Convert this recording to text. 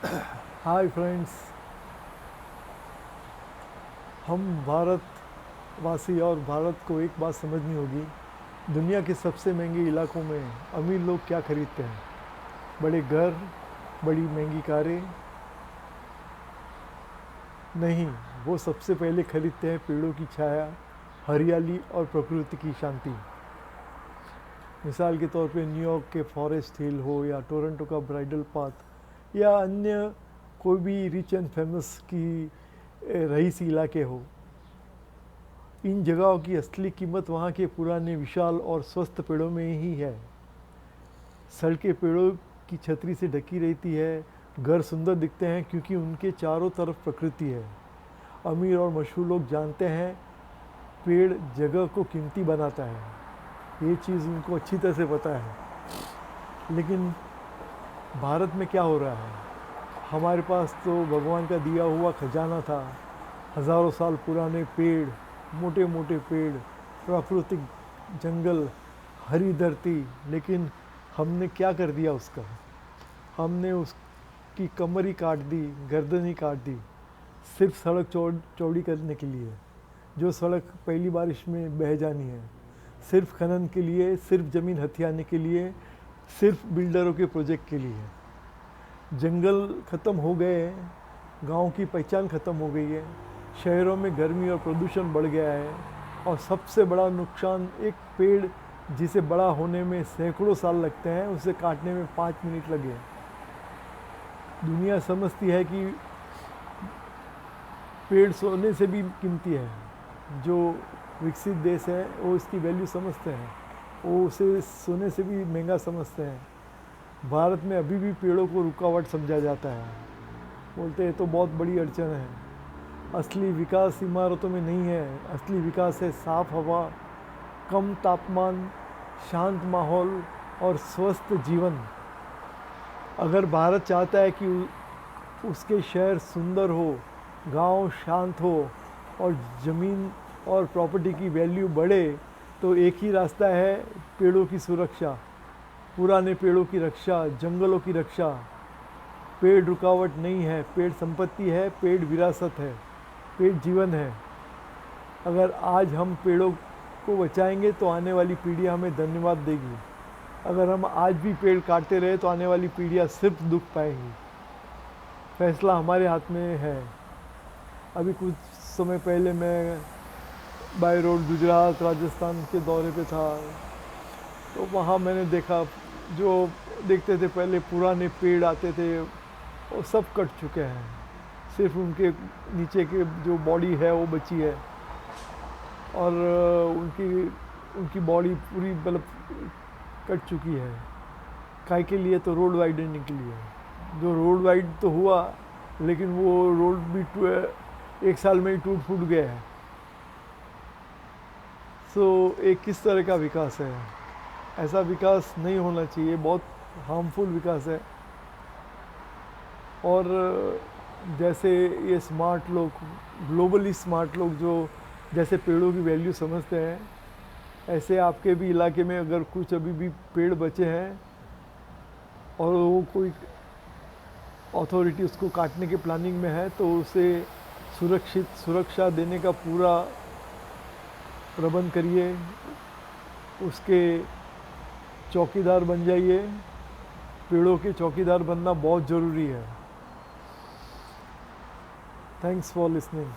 Hi friends. हम भारतवासी और भारत को एक बात समझनी होगी। दुनिया के सबसे महंगे इलाकों में अमीर लोग क्या खरीदते हैं? बड़े घर, बड़ी महंगी कारें नहीं, वो सबसे पहले खरीदते हैं पेड़ों की छाया, हरियाली और प्रकृति की शांति। मिसाल के तौर पे न्यूयॉर्क के फॉरेस्ट हिल हो या टोरंटो का ब्राइडल पाथ या अन्य कोई भी रिच एंड फेमस की रईसी इलाके हो, इन जगहों की असली कीमत वहाँ के पुराने विशाल और स्वस्थ पेड़ों में ही है। सड़कें पेड़ों की छतरी से ढकी रहती है, घर सुंदर दिखते हैं क्योंकि उनके चारों तरफ प्रकृति है। अमीर और मशहूर लोग जानते हैं पेड़ जगह को कीमती बनाता है, ये चीज़ उनको अच्छी तरह से पता है। लेकिन भारत में क्या हो रहा है? हमारे पास तो भगवान का दिया हुआ खजाना था, हज़ारों साल पुराने पेड़, मोटे मोटे पेड़, प्राकृतिक जंगल, हरी धरती। लेकिन हमने क्या कर दिया उसका? हमने उसकी कमर ही काट दी, गर्दन ही काट दी, सिर्फ सड़क चौड़ी करने के लिए। जो सड़क पहली बारिश में बह जानी है, सिर्फ खनन के लिए, सिर्फ ज़मीन हथियाने के लिए, सिर्फ बिल्डरों के प्रोजेक्ट के लिए। जंगल ख़त्म हो गए हैं, गाँव की पहचान ख़त्म हो गई है, शहरों में गर्मी और प्रदूषण बढ़ गया है, और सबसे बड़ा नुकसान एक पेड़ जिसे बड़ा होने में सैकड़ों साल लगते हैं, उसे काटने में 5 मिनट लगे। दुनिया समझती है कि पेड़ सोने से भी कीमती है। जो विकसित देश है वो इसकी वैल्यू समझते हैं, वो उसे सोने से भी महंगा समझते हैं। भारत में अभी भी पेड़ों को रुकावट समझा जाता है, बोलते हैं तो बहुत बड़ी अड़चन है। असली विकास इमारतों में नहीं है, असली विकास है साफ हवा, कम तापमान, शांत माहौल और स्वस्थ जीवन। अगर भारत चाहता है कि उसके शहर सुंदर हो, गांव शांत हो और ज़मीन और प्रॉपर्टी की वैल्यू बढ़े, तो एक ही रास्ता है, पेड़ों की सुरक्षा, पुराने पेड़ों की रक्षा, जंगलों की रक्षा। पेड़ रुकावट नहीं है, पेड़ संपत्ति है, पेड़ विरासत है, पेड़ जीवन है। अगर आज हम पेड़ों को बचाएंगे तो आने वाली पीढ़ियाँ हमें धन्यवाद देगी। अगर हम आज भी पेड़ काटते रहे तो आने वाली पीढ़ियाँ सिर्फ दुख पाएंगी। फैसला हमारे हाथ में है। अभी कुछ समय पहले मैं बाय रोड गुजरात राजस्थान के दौरे पे था, तो वहाँ मैंने देखा, जो देखते थे पहले पुराने पेड़ आते थे वो सब कट चुके हैं, सिर्फ उनके नीचे के जो बॉडी है वो बची है, और उनकी बॉडी पूरी मतलब कट चुकी है। काय के लिए? तो रोड वाइडनिंग के लिए। जो रोड वाइड तो हुआ, लेकिन वो रोड भी 1 साल में ही टूट फूट गया है। सो एक किस तरह का विकास है? ऐसा विकास नहीं होना चाहिए, बहुत हार्मफुल विकास है। और जैसे ये स्मार्ट लोग, ग्लोबली स्मार्ट लोग, जो जैसे पेड़ों की वैल्यू समझते हैं, ऐसे आपके भी इलाके में अगर कुछ अभी भी पेड़ बचे हैं और वो कोई अथॉरिटी उसको काटने के प्लानिंग में है, तो उसे सुरक्षा देने का पूरा प्रबंध करिए, उसके चौकीदार बन जाइए। पेड़ों के चौकीदार बनना बहुत ज़रूरी है। Thanks for listening.